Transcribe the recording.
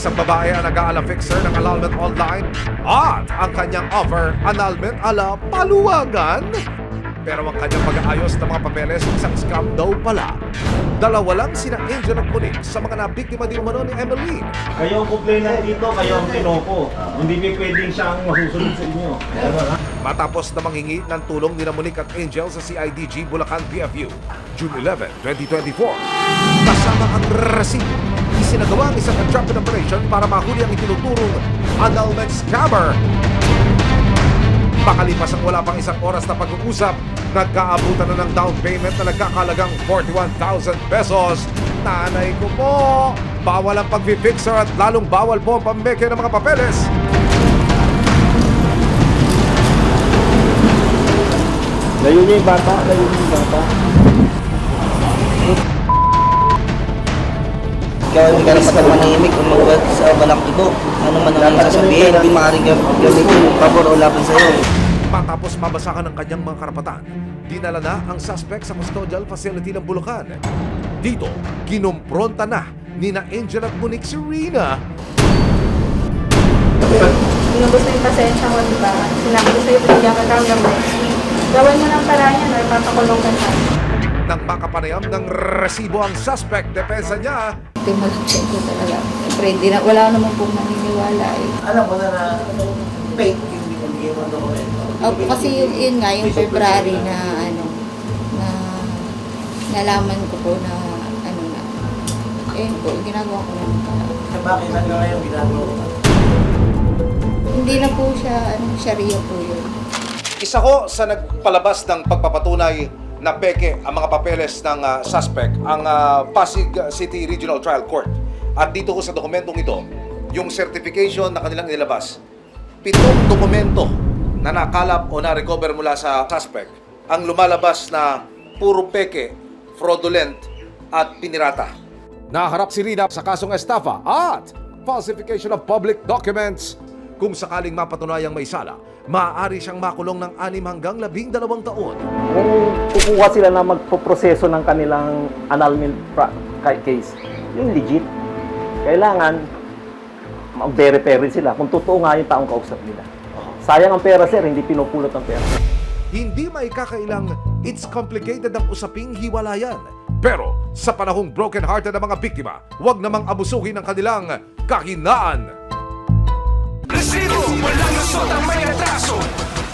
Isang babae ang nag-aala fixer ng annulment online at ang kanyang offer, annulment ala paluwagan. Pero ang kanyang pag-aayos ng mga papeles, isang scam daw pala. Dalawa lang sina Angel at Monique sa mga nabiktima din umano ni Emmeline. Kayo ang complainant dito, kayo ang pinoko. Hindi pwedeng siyang masusunod sa inyo. Matapos na manghingi ng tulong ni Monique at Angel sa CIDG Bulacan PFU, June 11, 2024. Kasama ang resibo, isinagawa ang isang entrapment operation para mahuli ang itinuturong annulment scammer. Makalipas ang wala pang isang oras na pag-uusap, nagkaabutan na ng down payment na nagkakalagang 41,000 pesos. Nanay ko po, bawal ang pag-fixer at lalong bawal po ang pambeke ng mga papeles. Layo niyo yung bata, layo niyo yung bata. Ikaw yung karapatan manahimik o magwag sa walang ibo. Ano man ang sasabihin, hindi maaaring gamitin pabor o laban sa'yo. Matapos mabasahan ng kanyang mga karapatan, dinala na ang suspect sa custodial facility ng Bulacan. Dito, kinumpronta na ni na Angel at Monique si Rina. Inubos na yung pasensya ko, diba? Sinabi ko sa'yo, pinigyan ka hanggang next week. Gawin mo ng paraan yan, or papakulong ka na. Nang makapanayam ng resibo ang suspect, depensa niya, Malapit ko talaga. Siyempre, wala naman pong naniniwala eh. Alam mo na fake yung binigay mo dokumento. Opo, kasi yun nga, yung February na na nalaman ko po na po, ginagawa ko naman para. Bakit hanggang ngayon ginagawa ko? Hindi na po siya, Sharia po yun. isa ko sa nagpalabas ng pagpapatunay na peke ang mga papeles ng suspect, ang Pasig City Regional Trial Court. At dito ko sa dokumentong ito, yung certification na kanilang nilabas, 7 dokumento na nakalap o na-recover mula sa suspect, ang lumalabas na puro peke, fraudulent at pinirata. Naharap si Rina sa kasong estafa at falsification of public documents. Kung sakaling mapatunayang may sala, maaari siyang makulong ng 6 hanggang 12 taon. Kung kukuha sila na magpoproseso ng kanilang annulment case, yung legit. Kailangan mag-verify rin sila kung totoo nga yung taong kausap nila. Sayang ang pera, sir, hindi pinupulot ang pera. Hindi maikakailang it's complicated ang usaping hiwalayan. Pero sa panahong broken-hearted ng mga biktima, huwag namang abusuhin ang kanilang kahinaan. Resibo, walang lusot ang may atraso.